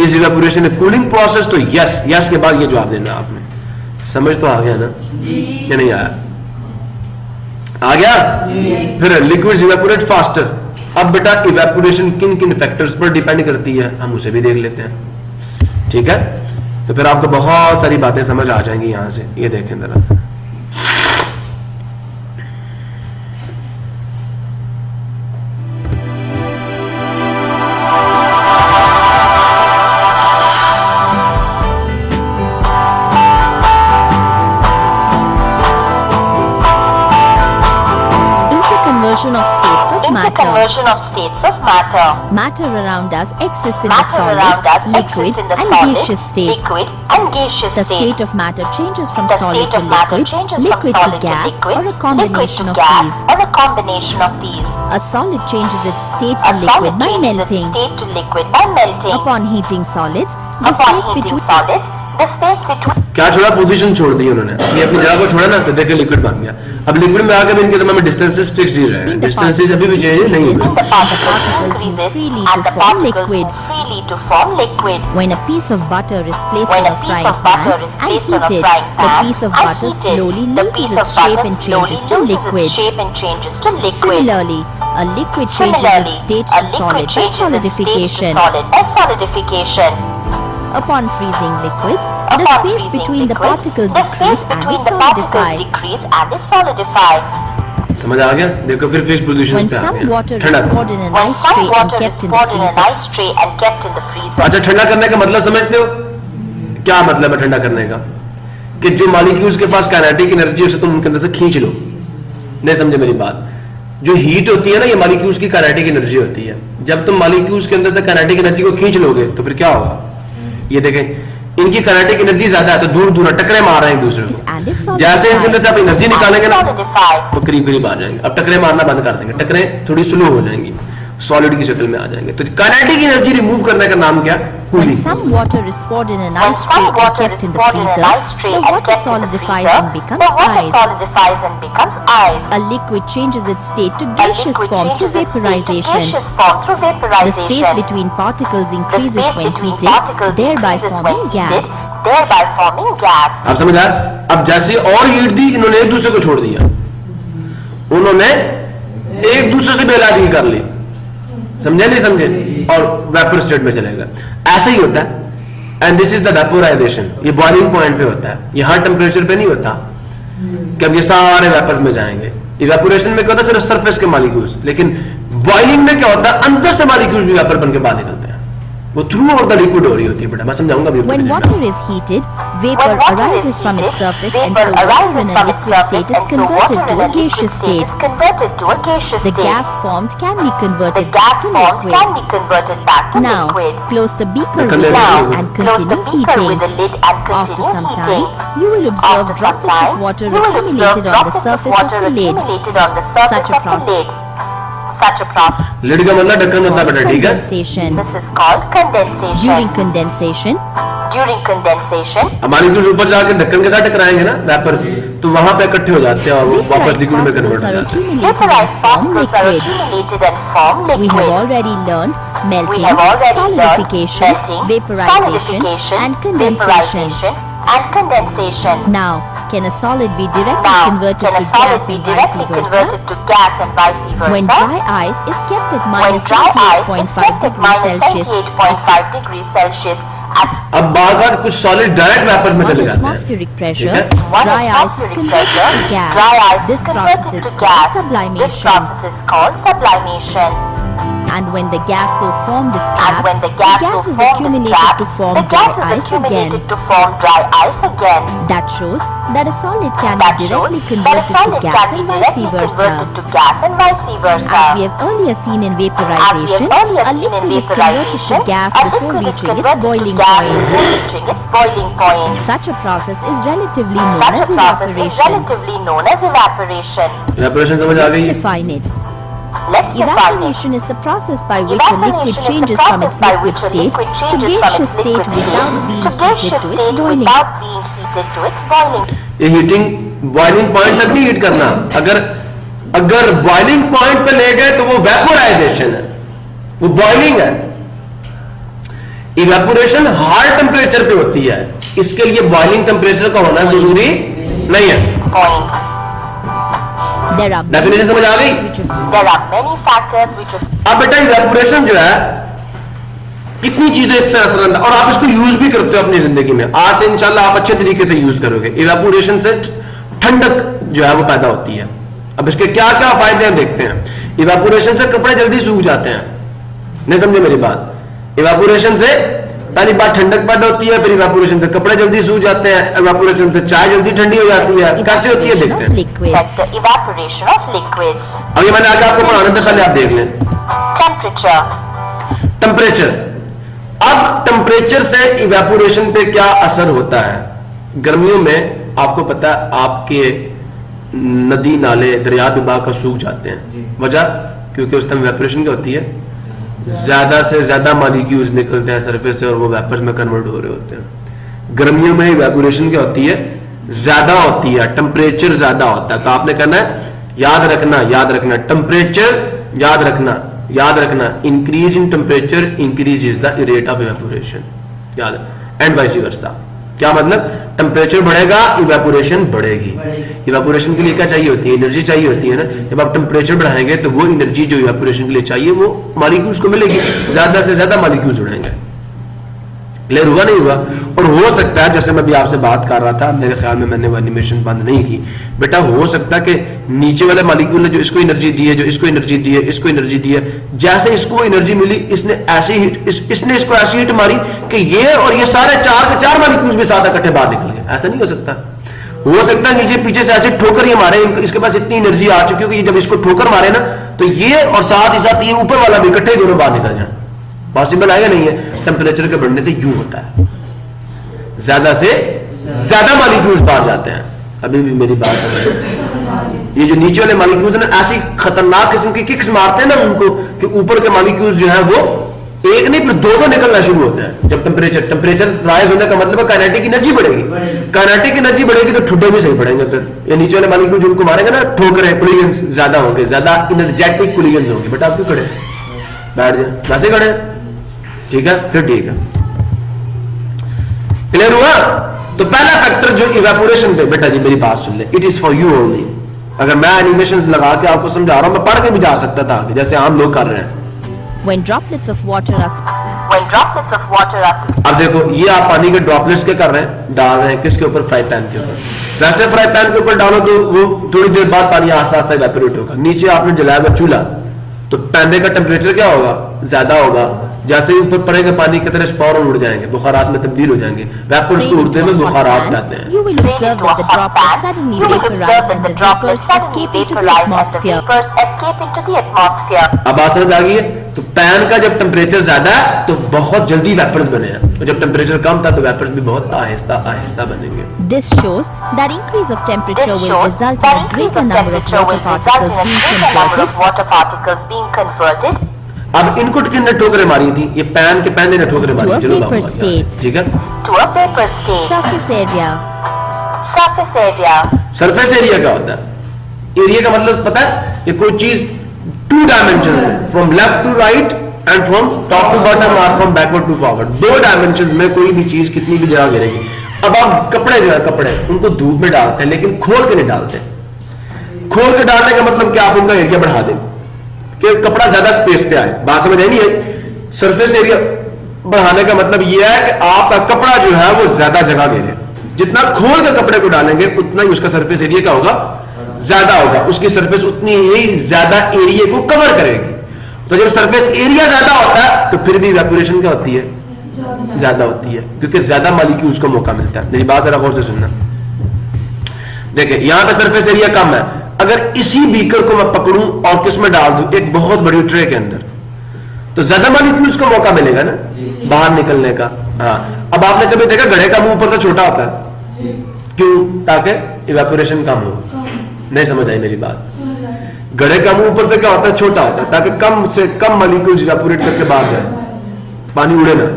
Is evaporation A cooling process? तो yes, yes के बाद ये जवाब देना आपने। समझ तो आ गया ना? या नहीं आया? आ गया? फिर लिक्विड्स इवेपोरेट फास्टर। अब बेटा इवेपोरेशन किन किन फैक्टर्स पर डिपेंड करती है, हम उसे भी देख लेते हैं। ठीक है, तो फिर आपको बहुत सारी बातें समझ आ जाएंगी यहां से। ये देखें जरा, Interconversion of states of matter. Matter around us exists in the Matter around us solid, liquid exists in the and solid, gaseous state. liquid and gaseous The state. state of matter changes from The solid state to of matter liquid, changes liquid from to solid to gas, liquid, or a combination liquid of to these. gas, or a combination of these. A solid changes its state A to liquid solid by changes melting. its state to liquid by melting. Upon heating solids, the Upon space heating between solids, the space between क्या छोड़ा? Position छोड़ दी उन्होंने। ये अपनी जगह को छोड़ा ना, तो देखे लिक्विड बन गया। अब लिक्विड में आकर इनके दिमाग में डिस्टेंसेस फिक्स ही रहे हैं, डिस्टेंसेस अभी भी चेंज नहीं हुए। the particles move increases freely and to the form particles liquid. move freely to form liquid. When a piece of butter is placed When on a a piece frying of butter pan is and placed on a heated, frying the pan piece of and butter heated, slowly the loses piece its of shape butter and slowly changes to loses liquid. its shape and changes to liquid. Similarly, a liquid changes Similarly, its state a to liquid solid by changes its state to solidification. solid by solidification. Upon freezing liquids, the Upon space freezing between the liquids, particles the decrease space and between is the particles solidified. decrease and is solidified. समझ आ गया? देखो फिर fix position When पे आ some गया। water is ठंडा। poured in an When ice some tray and water is kept in the poured in an freezer, ice tray and kept in the freezer. अच्छा, ठंडा करने का मतलब समझते हो? क्या मतलब है ठंडा करने का? कि जो मॉलिक्यूल्स के पास काइनेटिक एनर्जी है उसे तुम उनके अंदर से खींच लो। नहीं समझे मेरी बात? जो हीट होती है ना, ये मॉलिक्यूल्स की काइनेटिक एनर्जी होती है। जब तुम मॉलिक्यूल्स के अंदर से काइनेटिक एनर्जी को खींच लोगे तो फिर क्या होगा? ये देखें, इनकी काइनेटिक एनर्जी ज्यादा है तो दूर दूर टकरे मार रहे हैं एक दूसरे and is को। जैसे इनके अंदर से आप एनर्जी निकालेंगे ना Solidified. तो करीब करीब आ जाएंगे। अब टकरे मारना बंद कर देंगे, टकरे थोड़ी स्लो हो जाएंगी, सॉलिड की शक्ल में आ जाएंगे। तो काइनेटिक एनर्जी रिमूव करने का नाम क्या? when cooling. some water is poured in an When ice some tray and water kept is in the poured in an freezer, ice tray the and water kept in the solidifies freezer, and becomes the water ice. solidifies and becomes ice. A liquid changes its state to A gaseous liquid form through changes its state to vaporization. gaseous form through The space vaporization. between particles The increases space when between heated, particles thereby increases forming when gas. heated, thereby forming gas. आप समझ आया? अब जैसे और heat दी, इन्होंने एक दूसरे को छोड़ दिया, उन्होंने एक दूसरे से बेलागी कर ली। समझे नहीं समझे? और वेपर स्टेट में चले गए। ऐसा ही होता है। And this is the vaporisation. ये बॉइलिंग पॉइंट पे होता है, ये हर टेम्परेचर पे नहीं होता कि अब ये सारे वेपर्स में जाएंगे। इवेपोरेशन में क्या होता है? सिर्फ सरफेस के मॉलिक्यूल्स। लेकिन बॉइलिंग में क्या होता है? अंदर से मॉलिक्यूल्स भी वेपर बन के बाहर निकलते हैं, वो थ्रू आउट द लिक्विड हो रही होती है। बेटा मैं समझाऊंगा अभी। When water is heated, vapor When water arises is from its heated, surface and vapor so water arises in a from its liquid surface state is and so converted water to in a a liquid gaseous state state. is converted to a gaseous The state. gas formed can be The converted gas back to formed can liquid. be converted back to Now, liquid. close the beaker The with the condenser lid will- and Close the continue beaker heating. with the lid and After continue some heating. time, you will observe After some droplets time, of water you will observe accumulated on the droplets of surface of water the lid. accumulated on the surface Such a of the process. lid. Such a process. Lid का मतलब ढक्कन होता है बेटा, ठीक है? Condensation. This is called condensation. During condensation, During condensation, हमारी कुछ ऊपर जाकर ढक्कन के साथ टकराएंगे ना वेपर्स, तो वहां पे इकट्ठे हो जाते हैं और वो वापस vaporized लिक्विड में particles कन्वर्ट हो are जाते हैं। accumulated vaporized and form particles are liquid. accumulated and form We have liquid. already learned We melting, have already learned solidification, melting, vaporization, solidification, and condensation. vaporization, and condensation. Now, can a solid be directly Now, converted can a to solid gas be and vice directly versa? converted to gas and vice versa? When dry ice is kept at When minus dry ice is 78.5 kept at degrees minus Celsius 78.5 degrees Celsius at अब बार बार कुछ solid direct vapours में on चले जाते हैं। atmospheric pressure, ठीक है? one dry ice is atmospheric converted pressure, to gas. dry ice This is process converted is to called gas. This sublimation. process is called sublimation. And when the gas so formed is And trapped, when the gas, is so formed is accumulated trapped, to form the dry gas is ice again. accumulated to form dry ice again. That shows that a solid can That be shows directly that a converted to solid gas can be and vice directly versa. converted to gas and vice versa. As we have earlier seen in vaporization, earlier a seen in liquid is converted to vaporization, gas a before liquid is reaching its converted to boiling gas point. before reaching its boiling point. Such a process is relatively known Such as a process is evaporation. relatively known as evaporation. Evaporation समझ आ Let's गई? define it. Let's define it. Evaporation is the process by which a liquid Evaporation is the changes from its process by liquid which a state liquid to changes from gaseous its state liquid without state being to heated gaseous to its state boiling. without being heated to its boiling. ये heating boiling point तक नहीं heat करना। अगर boiling point पे ले गए तो वो वेपोराइजेशन है, वो बॉइलिंग है। इवेपोरेशन हाई टेम्परेचर पे होती है, इसके लिए बॉइलिंग टेम्परेचर का होना जरूरी नहीं है। Point. There are डेफिनेशन समझ आ गई? which is There are many factors which affect अब बेटा इवेपोरेशन जो है कितनी चीजें इस पर असर और आप इसको यूज भी करते हो अपनी जिंदगी में। आज से इंशाल्लाह आप अच्छे तरीके से यूज करोगे। इवेपोरेशन से ठंडक जो है वो पैदा होती है। अब इसके क्या क्या फायदे हैं देखते हैं। इवेपोरेशन से कपड़े जल्दी सूख जाते हैं, नहीं समझे मेरी बात? इवेपोरेशन से पहली बात ठंडक पैदा होती है, फिर इवेपोरेशन से कपड़े जल्दी सूख जाते हैं, इवेपोरेशन से चाय जल्दी ठंडी हो जाती है। कैसे होती है evaporation देखते of हैं। liquids. the evaporation of liquids. अब ये मैंने आगे आपको पढ़ाने से पहले आप देख लें Temperature. टेम्परेचर। अब टेम्परेचर से इवेपोरेशन पे क्या असर होता है? गर्मियों में आपको पता है आपके नदी नाले दरिया विभाग का सूख जाते हैं। वजह क्योंकि उस टाइम इवेपोरेशन क्या होती है, ज्यादा से ज्यादा मॉलिक्यूल्स निकलते हैं सरफेस से और वो वेपर्स में कन्वर्ट हो रहे होते हैं। गर्मियों में इवेपोरेशन क्या होती है, ज्यादा होती है, टेम्परेचर ज्यादा होता है। तो आपने कहना है याद रखना टेम्परेचर याद रखना increase in temperature increase is the rate of evaporation. याद एंड वाइस वर्सा। क्या मतलब? टेम्परेचर बढ़ेगा इवेपोरेशन बढ़ेगी। इवेपोरेशन के लिए क्या चाहिए होती है? एनर्जी चाहिए होती है ना। जब आप टेम्परेचर बढ़ाएंगे तो वो एनर्जी जो इवेपोरेशन के लिए चाहिए वो मॉलिक्यूल्स को मिलेगी, ज्यादा से ज्यादा मॉलिक्यूल्स जुड़ेंगे। क्लियर हुआ नहीं हुआ? और हो सकता है जैसे मैं भी आपसे बात कर रहा था, मेरे ख्याल में मैंने वो एनिमेशन बंद नहीं की बेटा, हो सकता है कि नीचे वाले मॉलिक्यूल ने जो इसको एनर्जी दी है, जो इसको एनर्जी दी है, इसको एनर्जी दी है, जैसे इसको एनर्जी मिली इसने ऐसी हीट इसने इसको ऐसी हीट मारी कि ये और ये सारे चार के चार मॉलिक्यूल्स भी साथ इकट्ठे बाहर निकल गए। ऐसा नहीं हो सकता। हो सकता है नीचे पीछे से ऐसे ठोकर ही मारे, इसके पास इतनी एनर्जी आ चुकी है कि जब इसको ठोकर मारे ना तो ये और साथ ही साथ ये ऊपर वाला भी इकट्ठे दोनों बाहर निकल जाए। पॉसिबल आएगा नहीं है। टेम्परेचर के बढ़ने से यूं होता है, ज्यादा से ज्यादा मॉलिक्यूल्स बाहर जाते हैं। अभी भी मेरी बात है, ये जो नीचे वाले मॉलिक्यूल्स ना ऐसी खतरनाक किस्म की किक्स मारते हैं ना उनको कि ऊपर के मॉलिक्यूल्स जो है वो एक नहीं फिर दो निकलना शुरू होते हैं। जब टेम्परेचर राइज होने का मतलब है काइनेटिक एनर्जी बढ़ेगी। काइनेटिक एनर्जी बढ़ेगी तो ठुड्डे भी सही पड़ेंगे। फिर ये नीचे वाले मॉलिक्यूल जो उनको मारेंगे ना, ठोकरे कोलिजन्स ज्यादा होंगे, ज्यादा एनर्जेटिक कोलिजन्स होंगे। बेटा आप क्यों खड़े? बैठ जाए, वैसे खड़े, ठीक है? फिर ठीक है। क्लियर हुआ? तो पहला फैक्टर जो इवेपोरेशन पे, बेटा जी मेरी बात सुन ले, it is for you only. अगर मैं एनिमेशन लगा के आपको समझा रहा हूं, मैं पढ़ के भी जा सकता था आगे, जैसे हम लोग कर रहे हैं। When droplets of water are अब देखो ये आप पानी के ड्रॉपलेट्स क्या कर रहे हैं, डाल रहे हैं किसके ऊपर? फ्राई पैन के ऊपर। वैसे फ्राई पैन के ऊपर डालो तो वो थोड़ी देर बाद पानी आस्ता आस्ता इवेपोरेट होगा। नीचे आपने जलाया हुआ चूल्हा, तो पैन का टेम्परेचर क्या होगा? ज्यादा होगा। जैसे ही ऊपर पड़ेगा पानी की तरह फौरन उड़ जाएंगे, बुखारात में तब्दील हो जाएंगे। वेपर्स को उड़ते में बुखारात जाते हैं। you will observe that the droplets suddenly vaporize and the vapors escape into the atmosphere. अब बात समझ आ गई है? तो पैन का जब टेम्परेचर ज्यादा है तो बहुत जल्दी वेपर्स बने हैं, और जब टेम्परेचर कम था तो वेपर्स भी बहुत आहिस्ता आहिस्ता बनेंगे। This shows that increase of temperature will result in a greater number of water particles being converted अब इनपुट किसने ठोकरें मारी थी? ये पैन के पैन ने ठोकरें to मारी। a चलो vapor state. ठीक है। to a vapor state. Surface area. Surface area. Surface area क्या होता है? एरिया का मतलब पता है? ये कोई चीज टू डायमेंशन में, from left to right and from top to bottom और फ्रॉम बैकवर्ड टू फॉरवर्ड, दो डायमेंशन में कोई भी चीज कितनी भी जगह गिरेगी। अब आप कपड़े जो है, कपड़े उनको धूप में डालते हैं लेकिन खोल के नहीं डालते। खोल के डालने का मतलब क्या? आप उनका एरिया बढ़ा दें कि कपड़ा ज्यादा स्पेस पे आए। बात समझ आई नहीं है? सरफेस एरिया बढ़ाने का मतलब यह है कि आपका कपड़ा जो है वो ज्यादा जगह घेरे। जितना खोल के कपड़े को डालेंगे उतना ही उसका सरफेस एरिया क्या होगा? ज्यादा होगा। उसकी सरफेस उतनी ही ज्यादा एरिया को कवर करेगी। तो जब सरफेस एरिया ज्यादा होता है तो फिर भी इवेपोरेशन क्या होती है? ज्यादा होती है, क्योंकि ज्यादा मॉलिक्यूल्स को मौका मिलता है। मेरी बात जरा गौर से सुनना। देखिए यहां पे सरफेस एरिया कम है, अगर इसी बीकर को मैं पकड़ूं और किस में डाल दूं, एक बहुत बड़ी ट्रे के अंदर, तो ज्यादा मॉलिक्यूल्स को मौका मिलेगा ना बाहर निकलने का। हाँ, अब आपने कभी देखा घड़े का मुंह ऊपर से छोटा होता है, क्यों? ताकि इवेपोरेशन कम हो। नहीं समझ आई मेरी बात? घड़े का मुंह ऊपर से क्या होता है? छोटा होता है, ताकि कम से कम मॉलिक्यूल्स इवेपोरेट करके बाहर जाए, पानी उड़े ना।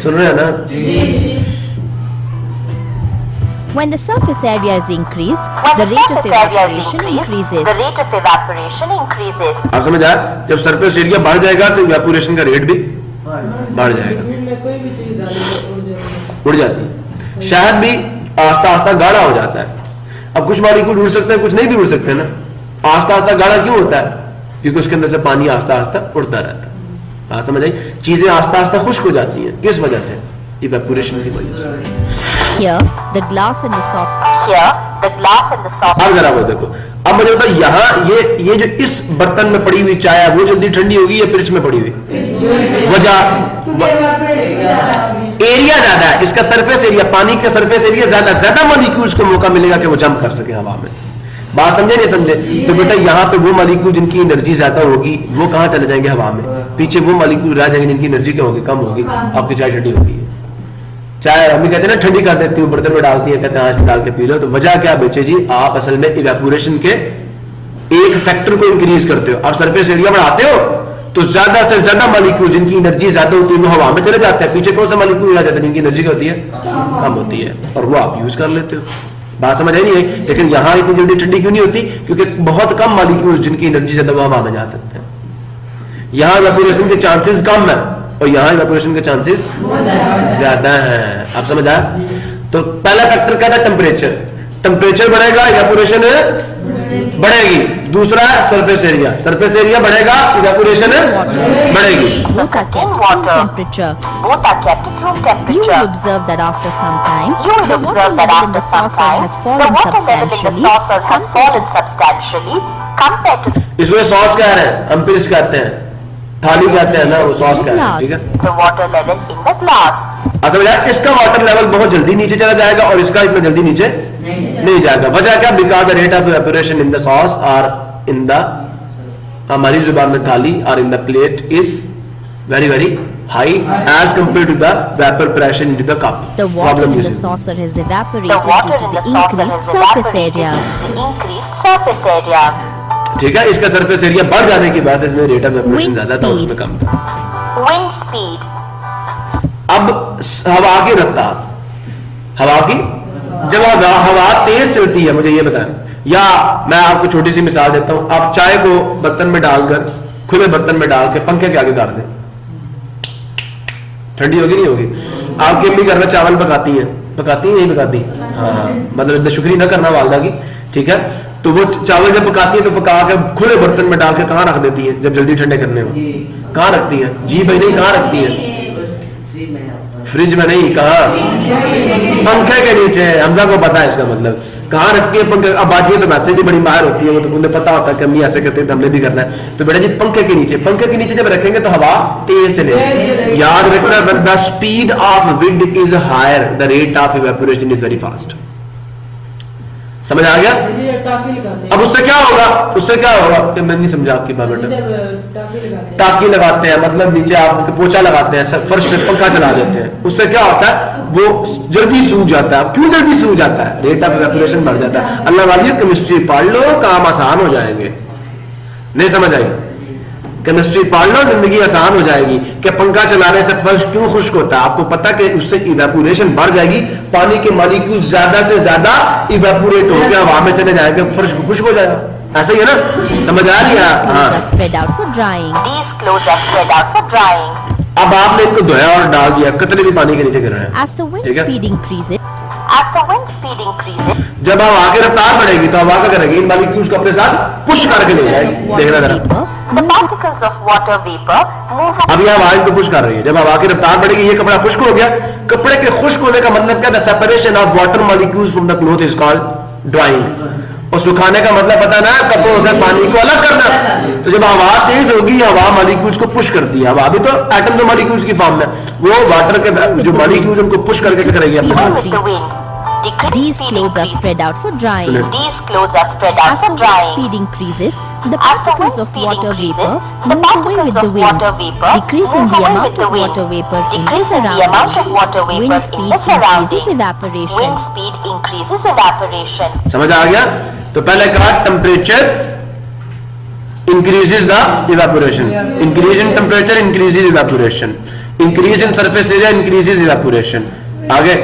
सुन रहे हैं ना? When the surface area is increased, the rate of evaporation increases. The rate of evaporation increases. आप समझ आया? जब सरफेस एरिया बढ़ जाएगा तो इवेपोरेशन का रेट भी बढ़ जाएगा। उड़ जाती है। शहद भी आस्ता आस्ता गाढ़ा हो जाता है। अब कुछ मॉलिक्यूल उड़ सकते हैं, कुछ नहीं भी उड़ सकते ना। आस्ता आस्ता गाढ़ा क्यों होता है? क्योंकि उसके अंदर से पानी आस्ता आस्ता उड़ता रहता है। बात समझ आई? चीजें आस्ता आस्ता खुश्क हो जाती हैं, किस वजह से? इवेपोरेशन की वजह से। Here, the glass in the saucer. Here, the glass in the saucer. अब जरा वो देखो, अब मुझे बताओ यहाँ ये जो इस बर्तन में पड़ी हुई चाय है वो जल्दी ठंडी होगी या फ्रिज में पड़ी हुई? वजह एरिया ज्यादा है, इसका सरफेस एरिया, पानी का सरफेस एरिया ज्यादा मॉलिक्यूल्स को मौका मिलेगा कि वो जंप कर सके हवा में। बात समझे नहीं समझे? तो बेटा यहाँ पे वो मॉलिक्यूल जिनकी एनर्जी ज्यादा होगी वो कहाँ चले जाएंगे? हवा में। पीछे वो मॉलिक्यूल रह जाएंगे जिनकी एनर्जी क्या होगी? कम होगी। आपकी चाय ठंडी होगी। चाय हम कहते हैं ना ठंडी कर देती हूँ, बर्तन में डालती है, कहते हैं डाल के पी लो। तो वजह क्या बच्चे जी? आप असल में इवेपोरेशन के एक फैक्टर को इंक्रीज करते हो और सरफेस एरिया बढ़ाते हो, तो ज्यादा से ज्यादा मॉलिक्यूल जिनकी एनर्जी ज्यादा होती है वो हवा में चले जाते हैं। पीछे कौन सा मॉलिक्यूल रह जाता है जिनकी एनर्जी क्या होती है? कम होती है, और वो आप यूज कर लेते हो। बात समझ आई नहीं है? लेकिन यहां इतनी जल्दी ठंडी क्यों नहीं होती? क्योंकि बहुत कम मॉलिक्यूल जिनकी एनर्जी ज्यादा वो हवा में जा सकते हैं। यहां इवेपोरेशन के चांसेस कम है और यहां इवेपोरेशन के चांसेस ज्यादा हैं। आप समझ आया? तो पहला फैक्टर क्या था? टेम्परेचर। टेम्परेचर बढ़ेगा, इवेपोरेशन बढ़ेगी। दूसरा सरफेस एरिया, सरफेस एरिया बढ़ेगा, इवेपोरेशन बढ़ेगी। Both are kept at room temperature. Both are kept at room You temperature. will observe that after some time, You will the water observe that level in the after some saucer time, has the fallen water level in the substantially saucer has fallen substantially compared to इसमें sauce कह रहे हैं, हम pills कहते हैं, थाली कहते हैं ना, वो सॉस कहते हैं। ठीक है, the water level in the glass. अच्छा भैया, इसका वाटर लेवल बहुत जल्दी नीचे चला जाएगा और इसका इतना जल्दी नीचे नहीं जाएगा। वजह क्या? Because the rate of evaporation in the saucer और इन द, हमारी जुबान में थाली, और in the plate is very very high as compare to the vapour pressure into the cup. The water in the saucer has The evaporated water due to in the the saucer increased has surface evaporated area. due to the increased surface area. ठीक है, इसका surface area बढ़ जाने की वजह से इसमें rate of evaporation Wind ज्यादा था, speed. उसमें कम था। Wind speed. अब हवा की रफ्तार, हवा की, जब हवा तेज चलती है, मुझे ये बताएं, या मैं आपको छोटी सी मिसाल देता हूं, आप चाय को बर्तन में डालकर, खुले बर्तन में डाल के पंखे के आगे कर दें, ठंडी होगी नहीं होगी? आपकी अम्मी घर में चावल पकाती हैं नहीं पकाती? हाँ, मतलब इतना शुक्रिया ना करना वालदा की, ठीक है? तो वो चावल जब पकाती है तो पका के खुले बर्तन में डाल के कहाँ रख देती है जब जल्दी ठंडे करने हो? कहाँ रखती है? जी भाई नहीं, कहाँ रखती है? फ्रिज में नहीं, कहाँ? पंखे के नीचे। हमजा को पता है इसका मतलब कहाँ रखती है पंखे। अब बाजी तो वैसे भी बड़ी माहिर होती है, वो तो उन्हें पता होता है कि अम्मी ऐसे करते हैं तो हमने भी करना है। तो बेटा जी पंखे के नीचे, पंखे के नीचे जब रखेंगे तो हवा तेज चलेगी। याद रखना, the speed of wind is higher, the rate of evaporation is very fast. समझ आ गया? अब उससे क्या होगा? उससे क्या होगा कि मैं नहीं समझा आपकी बात बेटा। टाकी लगाते हैं, मतलब नीचे आप पोछा लगाते हैं, फर्श पे पंखा चला देते हैं, उससे क्या होता है? वो जल्दी सूख जाता है। क्यों जल्दी सूख जाता है? रेट ऑफ इवेपोरेशन बढ़ जाता है। अल्लाह वाली केमिस्ट्री पढ़ लो, काम आसान हो जाएंगे। नहीं समझ आई? केमिस्ट्री पढ़ लो, जिंदगी आसान हो जाएगी। कि पंखा चलाने से फर्श क्यों खुश्क होता है? आपको पता कि उससे इवेपोरेशन बढ़ जाएगी, पानी के मॉलिक्यूल ज्यादा से ज्यादा इवेपोरेट होकर हवा में चले जाएंगे, फर्श खुश्क हो जाएगा। ऐसा ही है ना? समझ आ रही है? Clothes are spread out for drying. These clothes are spread out for drying. अब आपने इनको धोया और डाल दिया, कतरे भी पानी के नीचे गिर रहे हैं। As the wind ठीक है? speed increases, As the wind speed increases, जब हवा की रफ्तार बढ़ेगी तो हवा क्या करेगी? इन मॉलिक्यूल्स को अपने साथ पुश करके ले जाएगी। water देखना जरा, vapor the particles of water vapor move. अब यह हवा इनको पुश कर रही है। जब हवा की रफ्तार बढ़ेगी, ये कपड़ा खुश्क हो गया। कपड़े के खुश्क होने का मतलब क्या था? Separation of water molecules from the cloth is called drawing. और सुखाने का मतलब पता ना, कपड़ों से पानी को अलग करना। तो जब हवा तेज होगी, हवा मॉलिक्यूल्स को पुश करती है। हवा भी तो एटम जो मॉलिक्यूल्स की फॉर्म में, वो वाटर के जो मॉलिक्यूल्स उनको पुश करके क्या करेगी अपने Even साथ? with the wind, decreased these speed clothes are increases. spread out for drying. सुनिए, These clothes are spread out As the for wind drying. speed increases, the As the particles wind of speed water increases, vapor the move away particles with the of wind, water vapor decreasing move the away amount with the of wind. water vapor in the Decreasing the amount of water surroundings. vapor Wind in speed the surroundings. increases evaporation. Wind speed increases evaporation. समझ आ गया? तो पहले कहा temperature increases the evaporation. Increase in temperature increases evaporation. Increase in surface area increases evaporation. आगे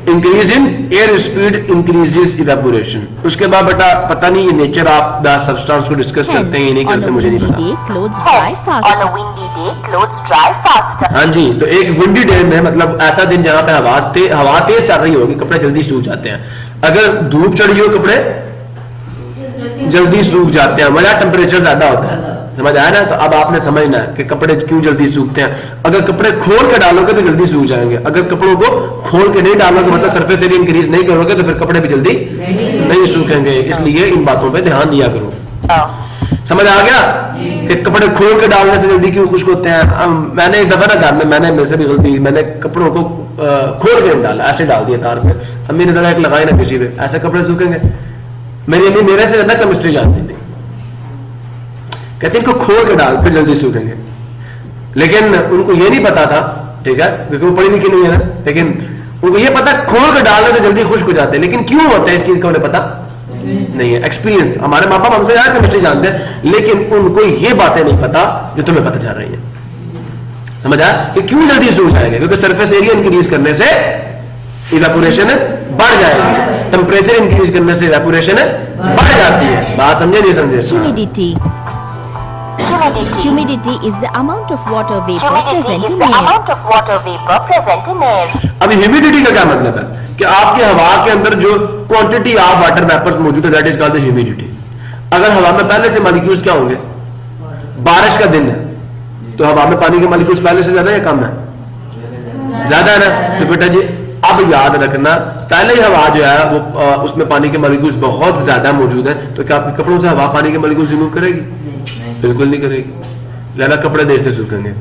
increase in air speed increases evaporation. उसके बाद बेटा पता नहीं ये नेचर ऑफ द सब्सटेंस को डिस्कस करते हैं ये नहीं Hence, on करते a मुझे नहीं windy पता। day, clothes dry Hence, on faster. a windy day, clothes dry faster. हाँ जी, तो एक विंडी डे में मतलब ऐसा दिन जहां पे हवा तेज चल रही होगी, कपड़े जल्दी सूख जाते हैं। अगर धूप चढ़ी हो कपड़े जल्दी सूख जाते हैं, वजह टेम्परेचर ज्यादा होता है। समझ आया ना? तो अब आपने समझना है कि कपड़े क्यों जल्दी सूखते हैं। अगर कपड़े खोल के डालोगे तो जल्दी सूख जाएंगे, अगर कपड़ों को खोल के नहीं डालोगे मतलब सरफेस एरिया इंक्रीज नहीं करोगे तो फिर कपड़े भी जल्दी नहीं सूखेंगे। इसलिए इन बातों पे ध्यान दिया करो। Oh. समझ आ गया कि कपड़े खोल के डालने से जल्दी क्यों खुश्क होते हैं। मैंने एक दफा ना घर में मेरे से भी गलती, मैंने कपड़ों को खोल के नहीं डाला, ऐसे डाल दिया तार पे। अम्मी ने दरा एक लगाई ना किसी पे, ऐसे कपड़े सूखेंगे। मेरी अम्मी मेरे से ज्यादा केमिस्ट्री जानती थी, कहते इनको खोल के डाल फिर जल्दी सूखेंगे। लेकिन उनको ये नहीं पता था, ठीक है, क्योंकि वो पढ़ी लिखी नहीं है ना, लेकिन उनको ये पता खोल के डालने से जल्दी खुश्क हो जाते हैं। लेकिन क्यों होता है इस चीज का उन्हें पता नहीं है। एक्सपीरियंस, हमारे माँ बाप हमसे ज्यादा केमिस्ट्री जानते हैं, लेकिन उनको ये बातें नहीं पता जो तुम्हें पता चल रही है। समझ आया कि क्यों जल्दी सूख जाएंगे? क्योंकि सरफेस एरिया इंक्रीज करने से इवेपोरेशन बढ़ जाएगी, टेम्परेचर इंक्रीज करने से इवेपोरेशन बढ़ जाती है। बात समझे नहीं समझे? Humidity. Humidity. Humidity is the amount of water vapor Humidity present is in the air. amount of water vapor present in air. अब ह्यूमिडिटी का क्या मतलब है कि आपके हवा के अंदर जो क्वांटिटी ऑफ वाटर वेपर्स मौजूद है, दैट इज कॉल्ड ह्यूमिडिटी। अगर हवा में पहले से मॉलिक्यूल्स क्या होंगे, बारिश का दिन है तो हवा में पानी के मॉलिक्यूल्स पहले से ज्यादा है या कम है? ज्यादा है ना। तो बेटा जी अब याद रखना, पहले ही हवा जो है वो उसमें पानी के मॉलिक्यूल्स बहुत ज्यादा मौजूद है, तो क्या आपके कपड़ों से हवा पानी के मॉलिक्यूल्स रिमूव करेगी? बिल्कुल नहीं करेगी। लेना कपड़े देर से सूखेंगे।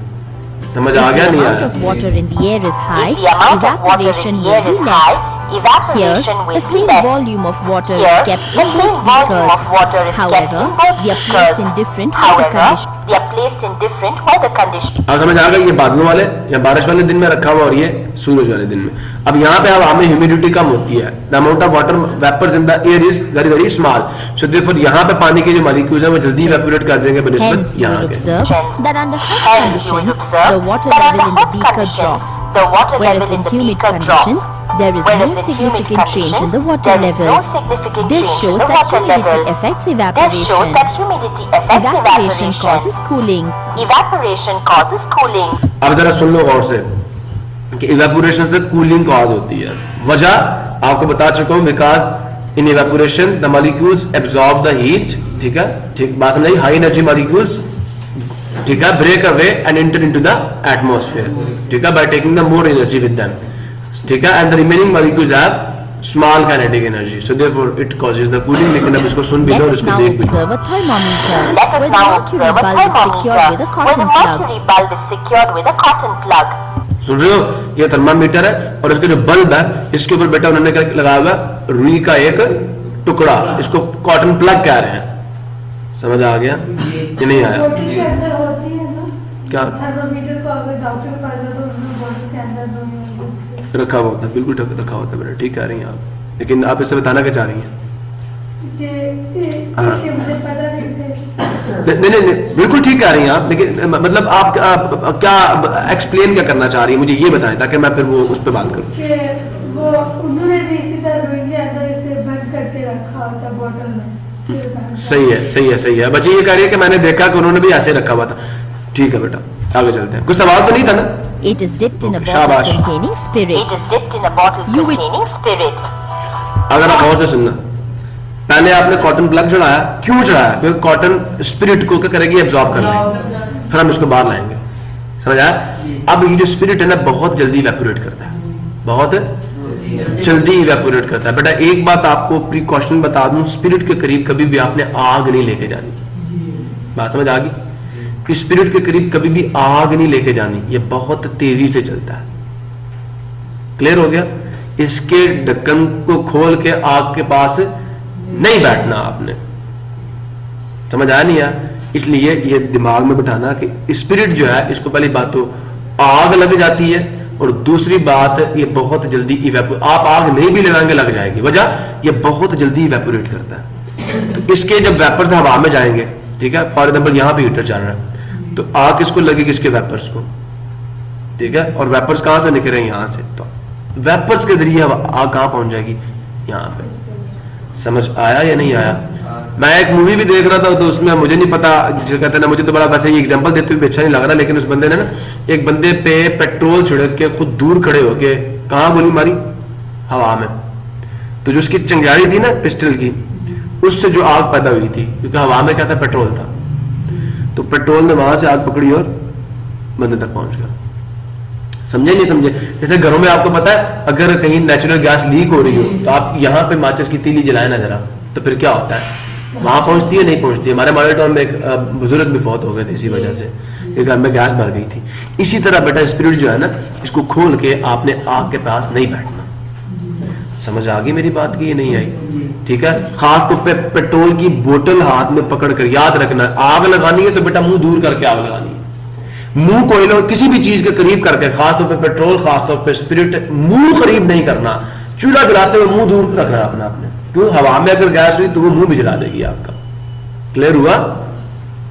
समझ आ If गया the नहीं amount आया? of water in the air is high, If the amount of water in evaporation the will air be is less. high, Here, evaporation the will be same less. volume of water Here, is kept the in same both volume of water beakers. is kept However, in both they are beakers. placed in different weather However, conditions. they are placed in different weather conditions. अब समझ आ गया, ये बादलों वाले या बारिश वाले दिन में रखा हुआ और ये सूरज वाले दिन में। अब यहाँ पे हवा में ह्यूमिडिटी कम होती है, the amount of water vapours in the air is very very small, so therefore यहाँ पे पानी के जो मॉलिक्यूल्स हैं वो जल्दी इवेपोरेट कर देंगे बनिस्बत Hence, you यहाँ will के। observe that under hot Hence, you will conditions, observe the water that level under in the hot beaker conditions, drops. the water Whereas level in in the humid beaker conditions, drops. there is Whereas no in humid significant change in the conditions, water there is level. no significant This change in shows the that water humidity level. affects This shows evaporation. that humidity affects Evaporation evaporation. causes cooling. Evaporation causes cooling. अब जरा सुन लो गौर से कि evaporation से cooling cause होती है। वजह आपको बता चुका हूं, because in evaporation the molecules absorb the heat, ठीक है, ठीक बात समझ, हाई एनर्जी मॉलिक्यूल्स, ठीक है, break away and enter into the atmosphere, ठीक है, by taking the more energy with them, ठीक है, and the remaining molecules have small kinetic energy, so therefore it causes the cooling. लेकिन अब इसको सुन भी Let लो और us इसको now देख भी लो। observe a thermometer Let us where the now mercury observe a bulb is secured with a thermometer where the cotton plug. mercury bulb is secured with a cotton plug. सुन रहे हो, ये thermometer है और इसके जो bulb है इसके ऊपर बेटा उन्होंने क्या लगाया हुआ है, रुई का एक टुकड़ा, इसको कॉटन प्लग कह रहे हैं। समझ आ गया कि नहीं आया? बॉटल के अंदर होती है ना क्या थर्मामीटर को, अगर डॉक्टर के पास जाओ तो उसमें बॉटल के अंदर दोनों रखा हुआ होता है? बिल्कुल रखा होता है बेटा, ठीक कह रही हैं आप, लेकिन आप इससे बताना क्या चाह रही हैं? हाँ। इसके मुझे पता नहीं थे। नहीं, बिल्कुल ठीक कह रही हैं आप, लेकिन मतलब आप क्या एक्सप्लेन क्या करना चाह रही हैं, मुझे ये बताएं ताकि मैं फिर वो उस पर बात करूं। कि वो उन्होंने भी इसी तरह रुई के अंदर इसे बंद करके रखा होता बॉटल में। सही है, सही है, सही है। बच्ची ये कह रही है कि मैंने देखा कि उन्होंने भी ऐसे रखा हुआ था। ठीक है बेटा, आगे चलते हैं। कुछ सवाल तो नहीं था ना? It is dipped in a Okay, bottle शाबाश। containing It spirit. is dipped in a bottle You will- containing spirit. अगर आप गौर से सुनना, पहले आपने कॉटन प्लग चढ़ाया, क्यों चढ़ाया? क्योंकि कॉटन स्पिरिट को क्या करेगी, एब्जॉर्ब कर लेगी, फिर हम इसको बाहर लाएंगे। समझ आया? अब ये जो स्पिरिट है ना बहुत जल्दी इवेपोरेट करता है, बहुत जल्दी इवेपोरेट करता है। बेटा एक बात आपको प्रिकॉशन बता दूं, स्पिरिट के करीब कभी भी आपने आग नहीं लेके जानी। बात समझ आ गई? कि स्पिरिट के करीब कभी भी आग नहीं लेके जानी, ये बहुत तेजी से चलता है। क्लियर हो गया? इसके ढक्कन को खोल के आग के पास नहीं बैठना आपने। समझ आया नहीं यार? इसलिए ये दिमाग में बिठाना कि स्पिरिट जो है, इसको पहली बात तो आग लग जाती है और दूसरी बात ये बहुत जल्दी इवेपोरेट, आप आग नहीं भी लगाएंगे लग जाएगी। वजह ये बहुत जल्दी इवेपोरेट करता है। तो इसके जब वेपर्स हवा में जाएंगे, ठीक है, फॉर एग्जाम्पल यहां पे हीटर चल रहा है, तो आग किसको लगेगी? इसके वेपर्स को, ठीक है, और वेपर्स कहां से निकल रहे हैं? यहां से। तो वेपर्स के जरिए आग कहां पहुंच जाएगी? यहां पे। समझ आया या नहीं आया? मैं एक मूवी भी देख रहा था तो उसमें मुझे नहीं पता, जिसे कहते हैं ना, मुझे तो बड़ा वैसे ही एग्जांपल देते हुए अच्छा नहीं लग रहा, लेकिन उस बंदे ने ना एक बंदे पे पेट्रोल छिड़क के खुद दूर खड़े होके कहां गोली मारी? हवा में। तो जो उसकी चिंगारी थी ना पिस्टल की, उससे जो आग पैदा हुई थी, क्योंकि हवा में क्या था? पेट्रोल था। तो पेट्रोल ने वहां से आग पकड़ी और बंदे तक पहुंच गया। समझे नहीं समझे? जैसे घरों में आपको पता है अगर कहीं नेचुरल गैस लीक हो रही हो तो आप यहां पे माचिस की तीली जलाए ना जरा, तो फिर क्या होता है? वहां पहुंचती है? नहीं पहुंचती। हमारे मॉडल टाउन में एक बुजुर्ग भी फौत हो गए थे इसी वजह से कि घर में गैस भर गई थी। इसी तरह बेटा स्पिरिट जो है ना, इसको खोल के आपने आग के पास नहीं बैठना। समझ आ गई मेरी बात की? ये नहीं आई? ठीक है। खास तौर पे पेट्रोल की बोतल हाथ में पकड़कर याद रखना, आग लगानी है तो बेटा मुंह दूर करके आग लगानी है। मुंह कोयले किसी भी चीज के करीब करके, खासतौर पे पेट्रोल, खासतौर पे स्पिरिट, मुंह करीब नहीं करना। चूल्हा जलाते हुए मुंह दूर रखना अपना आपने, क्यों? हवा में अगर गैस हुई तो वो मुंह भी जला देगी आपका। क्लियर हुआ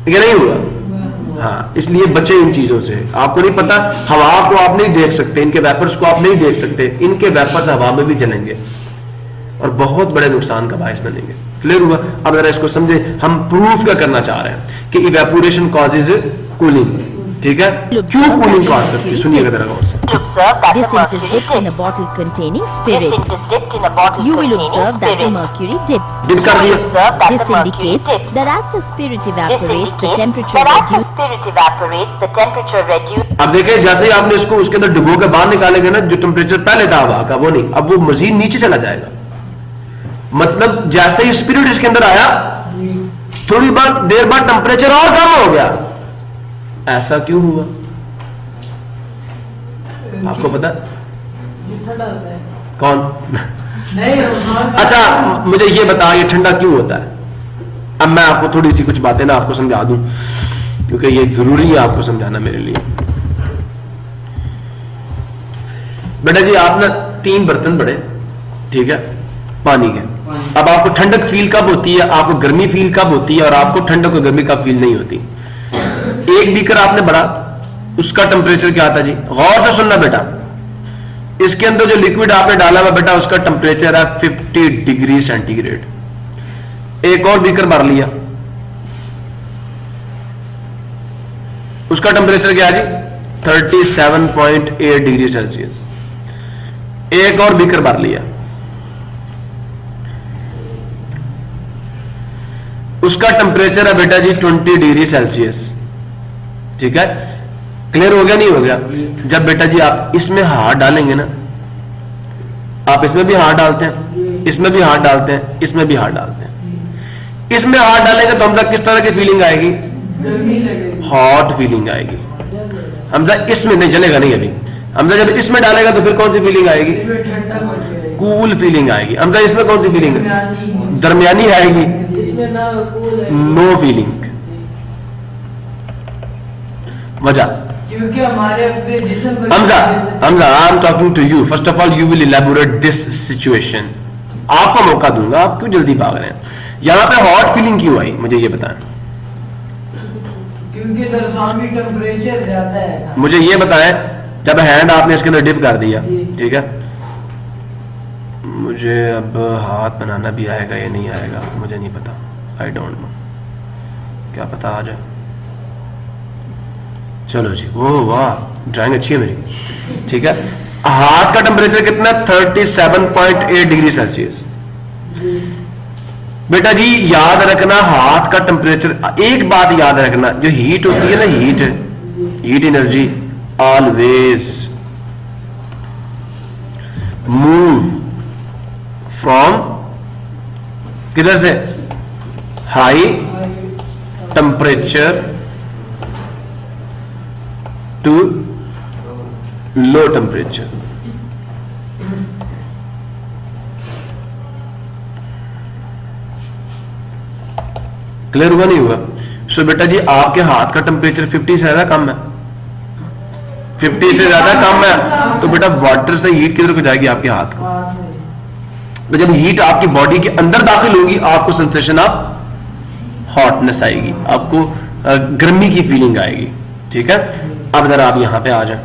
या नहीं हुआ? हाँ, इसलिए बचे इन चीजों से। आपको नहीं पता, हवा को आप नहीं देख सकते, इनके वेपर्स को आप नहीं देख सकते, इनके वेपर्स हवा में भी जलेंगे और बहुत बड़े नुकसान का बायस बनेंगे। क्लियर हुआ? अब जरा इसको समझे, हम प्रूफ क्या करना चाह रहे हैं कि इवेपोरेशन कॉजेज कूलिंग। ठीक है, क्यों कूलिंग कॉज करती है? सुनिएगा जरा गौर से। This ink is dipped in a bottle containing spirit. You will observe that the mercury dips. Dip कर दिया। This indicates that as the spirit evaporates, the temperature reduces. अब देखिए, जैसे ही आपने इसको उसके अंदर डुबो के बाहर निकालेंगे ना, जो टेम्परेचर पहले था हवा का वो नहीं, अब वो मजीद नीचे चला जाएगा। मतलब जैसे ही स्पिरिट इसके अंदर आया, थोड़ी देर बाद टेम्परेचर और कम हो गया। ऐसा क्यों हुआ? आपको पता? कौन? अच्छा, मुझे ये बता, ये ठंडा क्यों होता है? अब मैं आपको थोड़ी सी कुछ बातें ना आपको समझा दूं, क्योंकि ये जरूरी है आपको समझाना मेरे लिए। बेटा जी, आप ना 3 बर्तन बड़े, ठीक है, पानी के। अब आपको ठंडक फील कब होती है, आपको गर्मी फील कब होती है, और आपको ठंडक और गर्मी कब फील नहीं होती? एक बीकर आपने बड़ा, उसका टेम्परेचर क्या था जी? गौर से सुनना बेटा, इसके अंदर जो लिक्विड आपने डाला हुआ बेटा, उसका टेम्परेचर है 50 डिग्री सेंटीग्रेड। एक और बीकर भर लिया, उसका टेम्परेचर क्या है जी? 37.8 डिग्री सेल्सियस। एक और बीकर भर लिया, उसका टेम्परेचर है बेटा जी 20 डिग्री सेल्सियस। ठीक है, क्लियर हो गया नहीं हो गया? जब बेटा जी आप इसमें हाथ डालेंगे ना, आप इसमें भी हाथ डालते हैं, इसमें भी हाथ डालते हैं, इसमें भी हाथ डालते हैं, इसमें हाथ डालेंगे तो हमजा किस तरह की फीलिंग आएगी? हॉट फीलिंग आएगी। हमजा इसमें नहीं जलेगा नहीं अभी, हमजा जब इसमें डालेगा तो फिर कौन सी फीलिंग आएगी? कूल फीलिंग आएगी। हमजा इसमें कौन सी फीलिंग? दरमियानी आएगी, नो फीलिंग। वजह क्योंकि हमारे अपने जिस्म को Hamza I am talking to you. First of all you will elaborate this situation. आपको मौका दूंगा, आप क्यों जल्दी भाग रहे हैं? यहां पे हॉट फीलिंग क्यों आई, मुझे ये बताएं। क्योंकि दरसामी टेम्परेचर ज्यादा है। मुझे ये बताएं, जब हैंड आपने इसके अंदर डिप कर दिया, ठीक है, मुझे अब हाथ बनाना भी आएगा या नहीं आएगा मुझे नहीं पता, आई डोंट नो, क्या पता आ जाए। चलो जी, ओह वाह, ड्राइंग अच्छी है मेरी। ठीक है, हाथ का टेम्परेचर कितना? 37.8 डिग्री सेल्सियस। बेटा जी याद रखना, हाथ का टेम्परेचर, एक बात याद रखना, जो हीट होती है ना, heat energy always move from किधर से? High temperature to low temperature. Clear हुआ नहीं हुआ? सो बेटा जी आपके हाथ का टेम्परेचर 50 से ज्यादा कम है, 50 से ज्यादा कम है, तो बेटा वाटर से हीट किधर को जाएगी? आपके हाथ को। तो जब हीट आपकी बॉडी के अंदर दाखिल होगी, आपको सेंसेशन ऑफ हॉटनेस आएगी, आपको गर्मी की फीलिंग आएगी। ठीक है, अब जरा आप यहां पे आ जाए।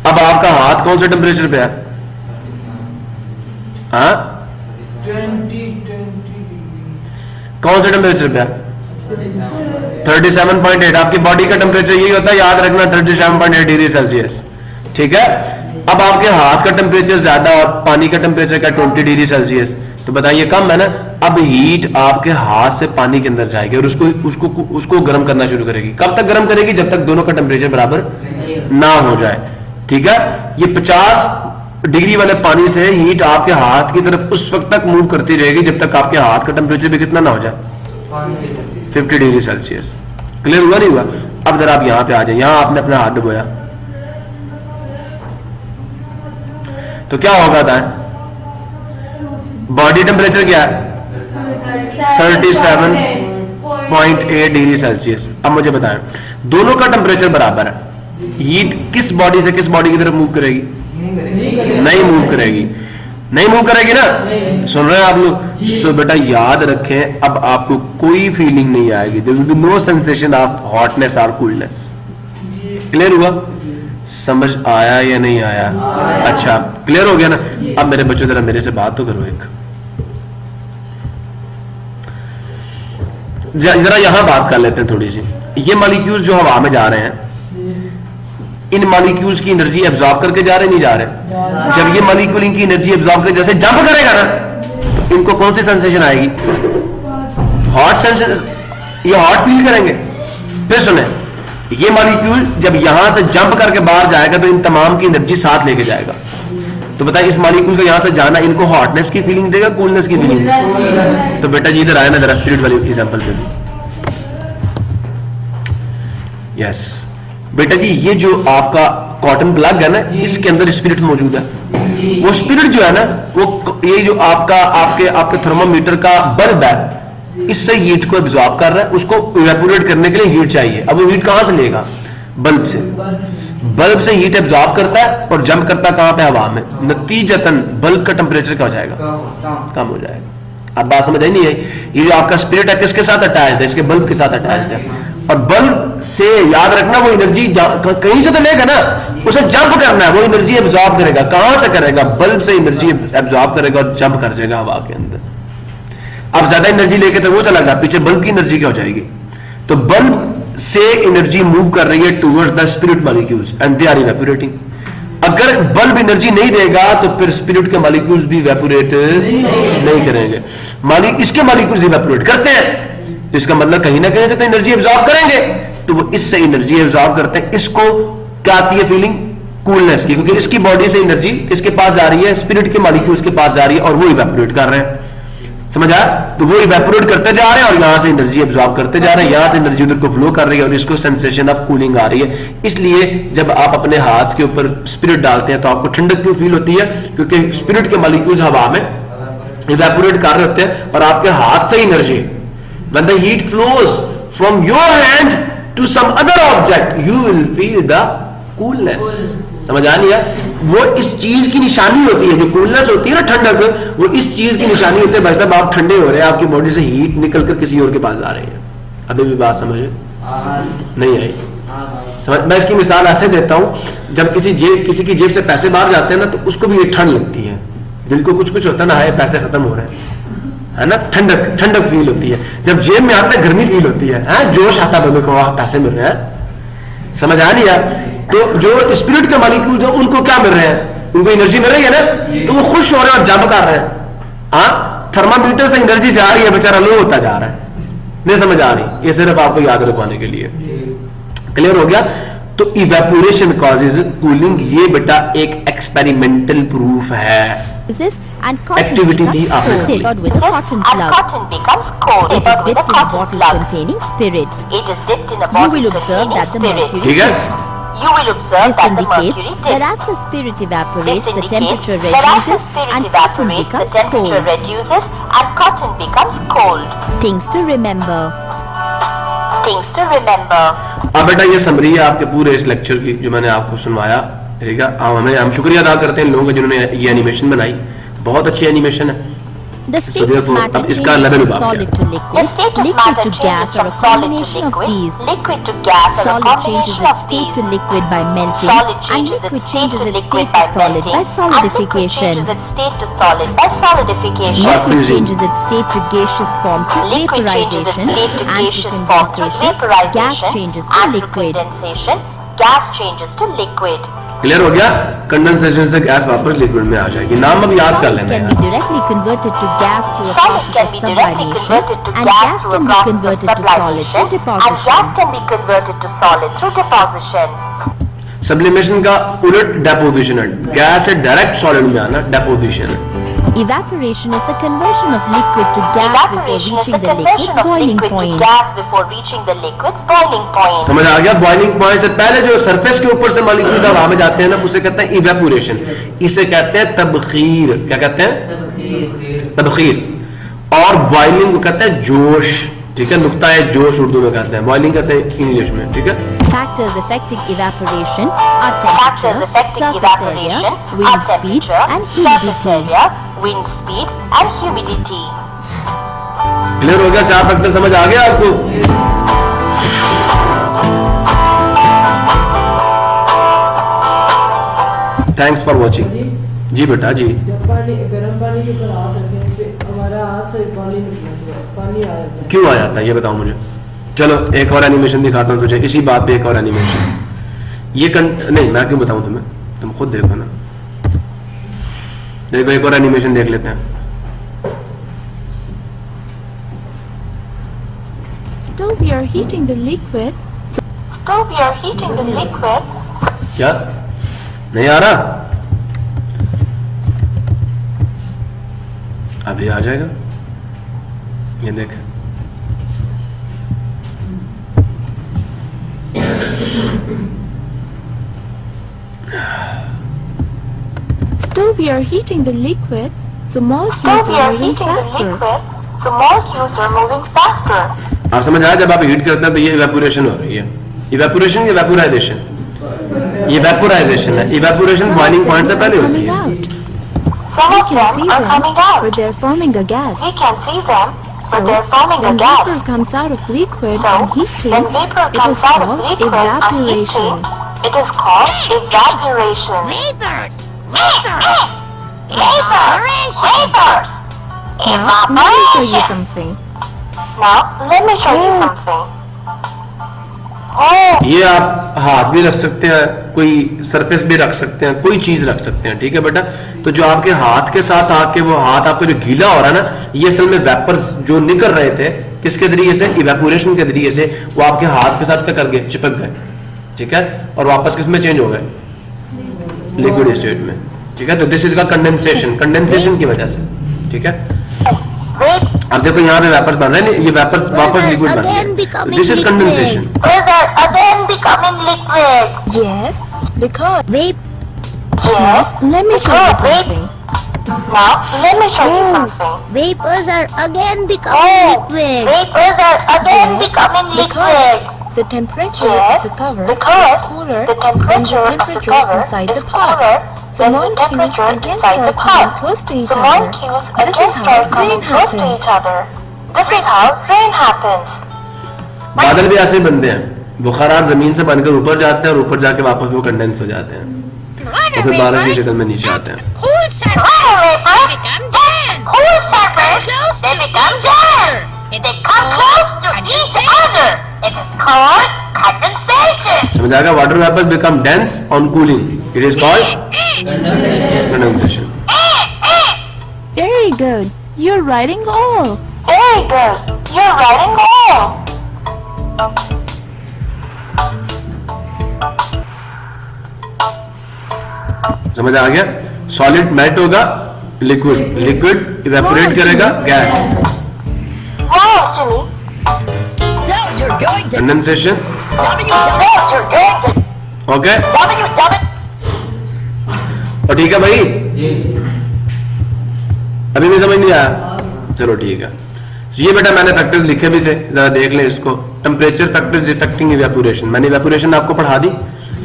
अब आपका हाथ कौन से टेम्परेचर पे है? हाँ 20 कौन से टेम्परेचर पे? 37.8। आपकी बॉडी का टेम्परेचर यही होता है, याद रखना, 37.8 डिग्री सेल्सियस। ठीक है, अब आपके हाथ का टेम्परेचर ज्यादा और पानी का टेम्परेचर का 20 डिग्री सेल्सियस, तो बताइए कम है ना। अब हीट आपके हाथ से पानी के अंदर जाएगी और उसको गर्म करना शुरू करेगी। कब तक गर्म करेगी? जब तक दोनों का टेम्परेचर बराबर ना हो जाए। ठीक है, ये 50 डिग्री वाले पानी से हीट आपके हाथ की तरफ उस वक्त तक मूव करती रहेगी जब तक आपके हाथ का टेम्परेचर भी कितना ना हो जाए, 50 डिग्री सेल्सियस। क्लियर हुआ नहीं हुआ? अब जरा आप यहां पे आ जाए, यहां आपने अपना हाथ डुबोया तो क्या होगा था? बॉडी टेम्परेचर क्या है? 37.8 डिग्री सेल्सियस। अब मुझे बताएं, दोनों का टेम्परेचर बराबर है, हीट किस बॉडी से किस बॉडी की तरफ मूव करेगी? नहीं मूव करेगी, नहीं मूव करेगी ना। सुन रहे हैं आप लोग? सो बेटा याद रखें, अब आपको कोई फीलिंग नहीं आएगी, there will be no sensation of hotness और कूलनेस। क्लियर हुआ? समझ आया या नहीं आया? अच्छा, क्लियर हो गया ना? अब मेरे बच्चों जरा मेरे से बात तो करो एक, जरा यहां बात कर लेते हैं थोड़ी सी। ये मॉलिक्यूल्स जो हवा में जा रहे हैं, इन मॉलिक्यूल्स की एनर्जी एब्जॉर्ब करके जा रहे नहीं जा रहे? जब ये मॉलिक्यूल इनकी एनर्जी एब्जॉर्ब करके जैसे जंप करेगा ना, इनको कौन सी सेंसेशन आएगी? हॉट सेंसेशन, ये हॉट फील करेंगे। फिर सुने, ये मॉलिक्यूल जब यहां से जंप करके बाहर जाएगा तो इन तमाम की एनर्जी साथ लेके जाएगा। तो बताइए इस मॉलिक्यूल को यहां से जाना इनको हॉटनेस की फीलिंग देगा, कूलनेस की फीलिंग? तो बेटा जी इधर आया ना जरा स्पिरिट वाली एग्जांपल पे भी। यस बेटा जी, ये जो आपका कॉटन प्लग है ना, इसके अंदर स्पिरिट मौजूद है। वो स्पिरिट जो है ना, वो ये जो आपके थर्मोमीटर का बल्ब है, इससे हीट को एब्जॉर्ब कर रहा है। उसको इवेपोरेट करने के लिए हीट चाहिए। अब वो हीट कहां से लेगा? बल्ब से। बल्ब से हीट एब्जॉर्ब करता है और जंप करता कहां पे? हवा में। नतीजतन बल्ब का टेम्परेचर क्या हो जाएगा? कम हो जाएगा। अब बात समझ आई नहीं आई? ये जो आपका स्पिरिट है किसके साथ अटैच्ड है? इसके बल्ब के साथ अटैच्ड है। और बल्ब से याद रखना, वो एनर्जी कहीं से तो लेगा ना, उसे जंप करना है, वो एनर्जी एब्जॉर्ब करेगा। कहां से करेगा? बल्ब से एनर्जी एब्जॉर्ब करेगा और जंप कर जाएगा हवा के अंदर। अब ज्यादा एनर्जी लेके तो वो चला गया पीछे, बल्ब की एनर्जी क्या हो जाएगी? तो बल्ब से एनर्जी मूव कर रही है towards the spirit molecules and they are evaporating. अगर बल्ब एनर्जी नहीं देगा तो फिर स्पिरिट के मॉलिक्यूल्स भी इवेपोरेट नहीं करेंगे। इसके मॉलिक्यूल्स इवेपोरेट करते हैं, तो इसका मतलब कहीं ना कहीं से तो एनर्जी एब्जॉर्ब करेंगे, तो वो इससे एनर्जी एब्जॉर्ब करते हैं। इसको क्या आती है फीलिंग? कूलनेस की, क्योंकि इसकी बॉडी से एनर्जी किसके पास जा रही है? स्पिरिट के मॉलिक्यूल्स के पास जा रही है और वो इवेपोरेट कर रहे हैं। समझ आया? तो वो इवेपोरेट करते जा रहे हैं और यहां से एनर्जी एब्जॉर्ब करते जा रहे हैं, यहां से एनर्जी उधर को फ्लो कर रही है और इसको सेंसेशन ऑफ कूलिंग आ रही है। इसलिए जब आप अपने हाथ के ऊपर स्पिरिट डालते हैं तो आपको ठंडक क्यों फील होती है? क्योंकि स्पिरिट के मॉलिक्यूल्स हवा में इवेपोरेट कर रहे होते हैं और आपके हाथ से energy, when the heat flows from your hand to some other object, you will feel the coolness. समझ आ नहीं है? वो इस चीज की निशानी होती है, जो कूलनेस होती है ना, ठंडक, वो इस चीज की निशानी होती है। भाई साहब आप ठंडे हो रहे हैं, आपकी बॉडी से हीट निकलकर किसी और के पास जा रही है। अभी भी बात समझ नहीं आई? समझ? मैं इसकी मिसाल ऐसे देता हूं, जब किसी की जेब से पैसे बाहर जाते हैं ना, तो उसको भी ठंड लगती है, दिल को कुछ होता है ना, हाय पैसे खत्म हो रहे हैं, है ना, ठंडक फील होती है। जब जेब में आते गर्मी फील होती है, जोश आता है, को पैसे मिल रहे हैं। समझ आ नहीं है? तो जो स्पिरिट के मॉलिक्यूल्स हैं उनको क्या मिल रहे हैं? उनको एनर्जी मिल रही है ना, तो वो खुश हो रहे हैं और जंप कर रहे हैं। हाँ, थर्मामीटर से एनर्जी जा रही है, बेचारा लो होता जा रहा है। नहीं समझ आ रही? ये सिर्फ आपको याद रखवाने के लिए। क्लियर हो गया? तो इवेपोरेशन कॉजेज कूलिंग, ये बेटा एक एक्सपेरिमेंटल प्रूफ है। And cotton Activity becomes after cold cooling. with a cotton And plug. cotton becomes cold. It is dipped in a bottle plug. containing spirit. It is dipped in a You bottle will observe that the containing mercury ठीक है? dips. You will observe This that the indicates mercury that dips. as the spirit evaporates, This the indicates temperature that as the reduces spirit and cotton evaporates, the becomes temperature cold. reduces and cotton becomes cold. Things to remember. Things to remember. अब बेटा ये summary है आपके पूरे इस lecture की जो मैंने आपको सुनवाया। ठीक है, हम शुक्रिया अदा करते हैं इन लोगों का जिन्होंने ये एनिमेशन बनाई। बहुत अच्छी एनिमेशन है, The state of therefore, matter अब इसका changes level from बात solid क्या? to The liquid, state of liquid matter to gas, changes or a from solid to combination of liquid, these. liquid to gas, or a Solid changes combination its of state these. to liquid by melting, Solid and changes liquid its state changes to its liquid state by to solid melting, by and liquid solidification. changes its state to solid by solidification. Liquid Liquid freezing. changes its state to gaseous form through Liquid changes its vaporization state to and gaseous through form through condensation. vaporization Gas changes to and through liquid. condensation. Gas changes to liquid. Clear हो गया? Condensation से gas वापस liquid में आ जाएगी। नाम अब याद कर Solid लेना can है। be directly converted to gas through a Solids process can of be directly sublimation, converted to and gas gas through a can be process of converted to solid sublimation, through and gas deposition. can be converted to solid through deposition. Sublimation का उलट deposition है। Gas से direct solid में आना deposition है। Evaporation is the conversion of liquid to gas before Evaporation is reaching the the liquid's conversion of boiling liquid to point. gas before reaching the liquid's boiling point. समझ आ गया? Boiling point से पहले जो surface के ऊपर से molecules हवा में जाते हैं ना, उसे कहते हैं इवेपोरेशन। इसे कहते हैं तबखीर। क्या कहते हैं? तबखीर। और बॉइलिंग को कहते हैं जोश। ठीक है, नुक्ता है जोश उर्दू में कहते हैं, बॉइलिंग कहते हैं इंग्लिश में। ठीक है, Factors affecting evaporation are Factors temperature, affecting surface area, evaporation wind are speed, temperature, and surface humidity. area, wind speed, and humidity. Clear हो गया? 4 फैक्टर समझ आ गया आपको? Thanks for watching. जी बेटा जी। जब पानी गर्म पानी के ऊपर हाथ रखें तो हमारा हाथ से पानी निकलता है, पानी आ जाता है। क्यों आ जाता है ये बताओ मुझे। चलो एक और एनिमेशन दिखाता हूँ तुझे, इसी बात पे एक और एनिमेशन। नहीं, मैं क्यों बताऊं तुम्हें, तुम खुद देखो ना। देखो एक और एनिमेशन देख लेते हैं। Still we are heating the liquid. Still we are heating the liquid. क्या नहीं आ रहा? अभी आ जाएगा, ये देख। Still we are heating the liquid, so Still molecules we are are moving heating the faster. liquid, so molecules are moving faster. आप समझ आया? जब आप हीट करते हैं तो ये इवेपोरेशन हो रही है। इवेपोरेशन या वेपोराइजेशन? ये वेपोराइजेशन है। इवेपोरेशन बॉइलिंग पॉइंट से पहले होती Coming है। out. Some We of can see them are them, coming but out. they're forming a gas. We can see them, So, but they're forming a when gas. vapor comes out of liquid So, and heating, when vapor it is comes out of called liquid and evaporation. heating, it is called evaporation. Vapors! Vapors! Vapors! Now, let me show you Evaporation. something. Now, let me show you Oh. something. Oh, ये आप हाथ भी रख सकते हैं, कोई surface भी रख सकते हैं, कोई चीज रख सकते हैं। ठीक है बेटा, तो जो आपके हाथ के साथ आके वो हाथ आपका जो गीला हो रहा है ना, ये असल में वेपर्स जो निकल रहे थे किसके जरिए से? इवेपोरेशन के जरिए से। वो आपके हाथ के साथ क्या कर गए? चिपक गए। ठीक है, और वापस किस में चेंज हो गए? लिक्विड स्टेट में। ठीक है, तो दिस इज का कंडेंसेशन, कंडेंसेशन की वजह से। ठीक है, wait, अब देखो यहाँ पे वेपर्स बन रहे हैं, ये वेपर्स वापस लिक्विड बन again गए। becoming this is liquid. Condensation. these are again becoming liquid. Yes, because Yes. let me show you Because something. Now, let me show you something. Vapors are again Oh, vapors are again Yes, becoming because liquid. the temperature Yes, of the cover because is cooler the than temperature the of the temperature cover inside is the pot. cooler So than the molecules temperature again inside the start coming pot. close to each So other. molecules This again is how start coming rain close to happens. each other. This is how rain happens. बादल भी ऐसे बनते हैं, बुखारात जमीन से बनकर ऊपर जाते हैं और ऊपर जाके वापस वो कंडेंस हो जाते हैं और फिर बारिश की शक्ल में नीचे आते हैं। Water vapors become cool surface. They become gas. They come close to each other. It is called condensation. समझ आएगा? Water vapours become dense on cooling, it is called condensation. Very good. You're writing all. Very good. You're writing all. समझ आ गया? Solid melt होगा, liquid liquid evaporate करेगा, gas Wow, Jimmy. Condensation. No, you're good. Okay, W. और ठीक है भाई, अभी भी समझ नहीं आया? चलो ठीक है। ये बेटा मैंने फैक्टर्स लिखे भी थे, जरा देख लें इसको। टेम्परेचर फैक्टर्स इफेक्टिंग इवेपोरेशन, मैंने इवेपोरेशन आपको पढ़ा दी।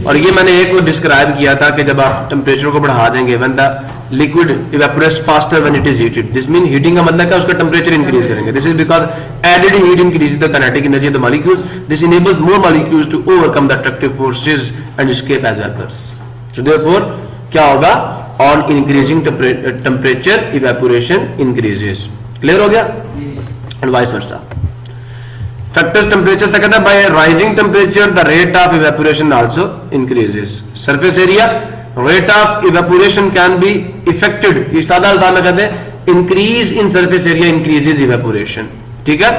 और ये मैंने एक को डिस्क्राइब किया था कि जब आप टेम्परेचर को बढ़ा देंगे when the liquid evaporates faster when it is heated, this mean heating का मतलब क्या, उसका टेम्परेचर इंक्रीज करेंगे। This is because added heat increases the kinetic energy of the molecules, this enables more molecules to overcome the attractive forces and escape as vapours. So therefore क्या होगा, on increasing temperature evaporation increases. Clear हो गया? And vice versa. Factors temperature तक कहता है by rising temperature the rate of evaporation also increases. Surface area, rate of evaporation can be affected, ये सादा अल्फाज में कहते हैं increase in surface area increases evaporation. ठीक है,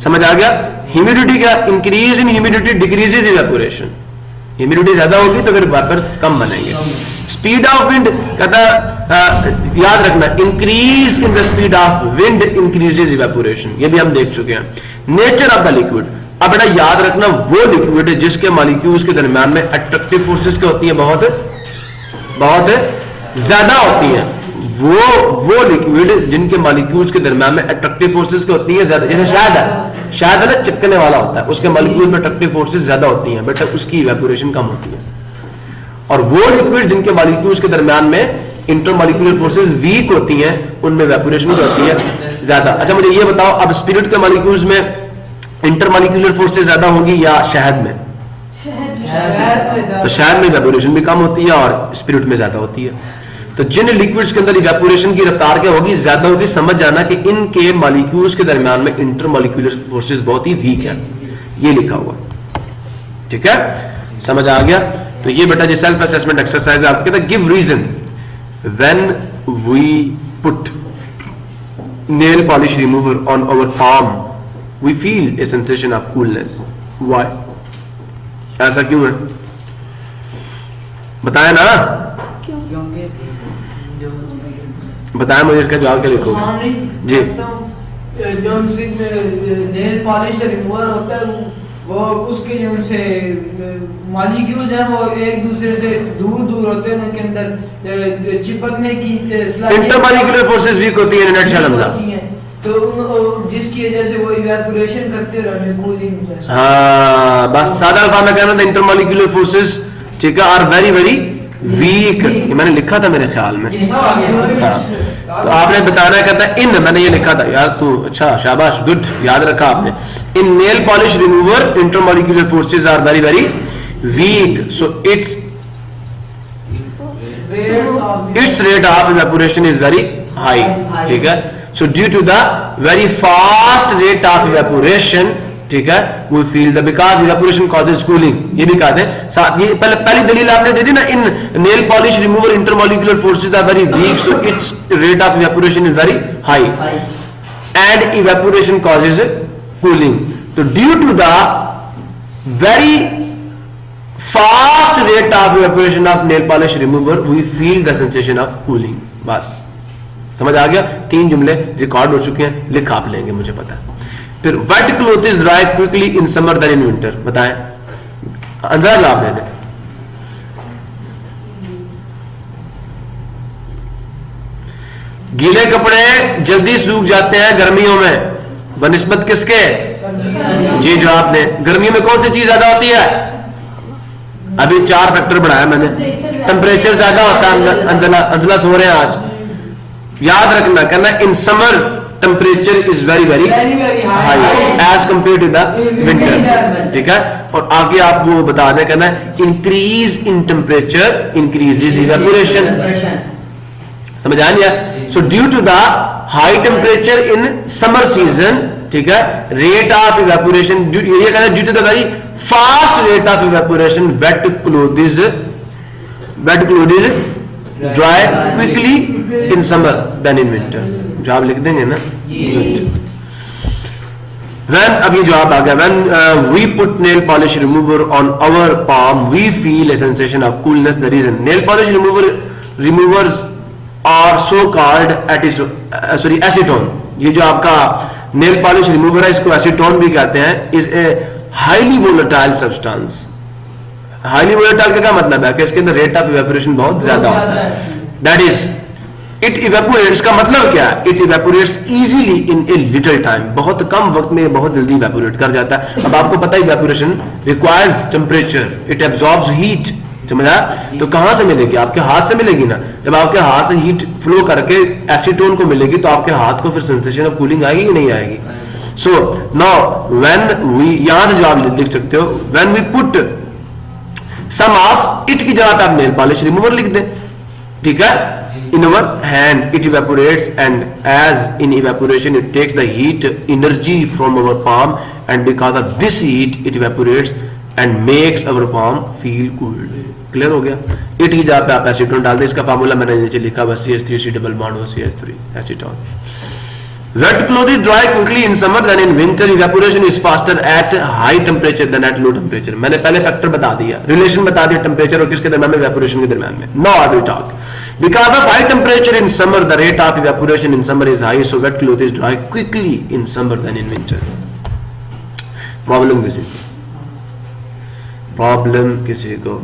समझ आ गया? ह्यूमिडिटी क्या, increase in humidity decreases evaporation, humidity ज्यादा होगी तो फिर वेपर्स कम बनेंगे। स्पीड ऑफ विंड कहता है याद रखना, increase in the speed of wind increases evaporation, ये भी हम देख चुके हैं। नेचर ऑफ द लिक्विड, अब बेटा याद रखना वो लिक्विड जिसके मॉलिक्यूल्स के दरमियान में अट्रैक्टिव फोर्सेस क्या होती है, बहुत बहुत ज्यादा होती है। वो लिक्विड जिनके मॉलिक्यूल्स के दरमियान में अट्रैक्टिव फोर्सेस क्या होती है ज्यादा, जैसे शायद है ना चिपकने वाला होता है, उसके मॉलिक्यूल में अट्रैक्टिव फोर्सेस ज्यादा होती हैं, बेटा उसकी इवेपोरेशन कम होती है। और वो लिक्विड जिनके मॉलिक्यूल्स के दरमियान में इंटरमॉलिक्यूलर फोर्सेस वीक होती हैं, उनमें इवेपोरेशन होती है ज्यादा। अच्छा मुझे ये बताओ, अब स्पिरिट के मॉलिक्यूल्स में इंटरमॉलिक्यूलर फोर्सेस ज्यादा होंगी या शहद में? तो शहद में इवेपोरेशन भी कम होती है और स्पिरिट में ज्यादा होती है। तो जिन लिक्विड्स के अंदर इवेपोरेशन की रफ्तार क्या होगी, ज्यादा होगी, समझ जाना कि इनके मॉलिक्यूल्स के दरमियान में इंटरमॉलिक्यूलर फोर्सेस बहुत ही वीक है, ये लिखा हुआ। ठीक है, समझ आ गया? तो ये बेटा जो सेल्फ असेसमेंट एक्सरसाइज है आपके, give reason when we put nail polish remover on our palm we feel a sensation of coolness. Why? ऐसा क्यों है, बताया ना, बताया मुझे, इसका जवाब क्या लिखोगे जी? जो नेल पॉलिश रिमूवर होता है वो उसके जो से मॉलिक्यूल्स हैं वो एक दूसरे से दूर होते हैं, उनके अंदर चिपकने की इंटरमॉलिक्यूलर फोर्सेस वीक होती है, नेट शलमदा, तो जिसकी वजह से वो इवेपोरेशन करते रहते हैं, कूलिंग। हाँ बस सादा अल्फाज में कहना था इंटरमॉलिक्यूलर फोर्सेस ठीक है आर वेरी वेरी वीक, ये मैंने लिखा था मेरे ख्याल में। हाँ, तो आपने बताना कहता है इन, मैंने ये लिखा था यार, तू अच्छा शाबाश, गुड, याद रखा आपने। In nail polish remover intermolecular forces are very very weak, so its rate of evaporation is very high. ठीक है, so due to the very fast rate of evaporation, ठीक है, we feel the because evaporation causes cooling, ये भी कहते हैं साथ। ये पहली दलील आपने दे दी ना, इन nail polish remover intermolecular forces are very weak, so its rate of evaporation is very high and evaporation causes cooling. So due to the very fast rate of evaporation of nail polish remover we feel the sensation of cooling। बस समझ आ गया? 3 जुमले record हो चुके हैं, लिख आप लेंगे, मुझे पता है। फिर wet clothes dry quickly in summer than in winter, बताएं, अंदर लाभ दे दें। गीले कपड़े जल्दी सूख जाते हैं गर्मियों में, बनिस्बत किसके? जी जो आपने, गर्मियों में कौन सी चीज ज्यादा होती है? अभी 4 फैक्टर बढ़ाया मैंने, टेम्परेचर ज्यादा होता है, अंजला सो रहे हैं आज, याद रखना कहना in summer temperature is very very high as compare to the winter. ठीक है, और आगे आप वो बता दें कहना increase in temperature increases evaporation, समझ आ गया? So due to the high temperature in summer season, ठीक है, रेट ऑफ इवेपोरेशन, ये कहना due to the very fast rate of evaporation wet clothes dry quickly in summer than in winter. जवाब लिख देंगे ना? When, अब ये जवाब आ गया, when we put nail polish remover on our palm we feel a sensation of coolness. The reason nail polish removers are so called acetone, ये जो आपका nail polish remover है इसको acetone भी कहते हैं, is a highly volatile substance। Highly volatile का क्या मतलब है कि इसके अंदर रेट ऑफ इवेपोरेशन बहुत ज्यादा होता है, दैट इज इट इवेपोरेट्स का मतलब क्या है? It evaporates easily in a little time, बहुत कम वक्त में बहुत जल्दी इवेपोरेट कर जाता है। अब आपको पता है evaporation requires temperature, it absorbs heat, समझा? तो कहां से मिलेगी? आपके हाथ से मिलेगी ना। जब आपके हाथ से हीट फ्लो करके एसीटोन को मिलेगी तो आपके हाथ को फिर सेंसेशन ऑफ कूलिंग आएगी कि नहीं आएगी? सो नाउ व्हेन वी, यहां से जो आप लिख सकते हो, when we put some of it की जगह पे आप नेल पॉलिश रिमूवर लिख दें, ठीक है? In our hand it evaporates, and as in evaporation it takes the heat energy from our palm, and because of this heat it evaporates and makes our palm feel cooled. Clear हो गया? It की जगह पे आप acetone डाल दें। इसका formula मैंने नीचे लिखा हुआ CH3C double bond OCH3 acetone. Wet clothes dry quickly in summer than in winter. Evaporation is faster at high temperature than at low temperature. मैंने पहले फैक्टर बता दिया, रिलेशन बता दिया टेम्परेचर और किसके दरम्यान में, evaporation के दरम्यान में। Now I will talk. Because of high temperature in summer, the rate of evaporation in summer is high, so wet clothes dry quickly in summer than in winter. Problem किसी को?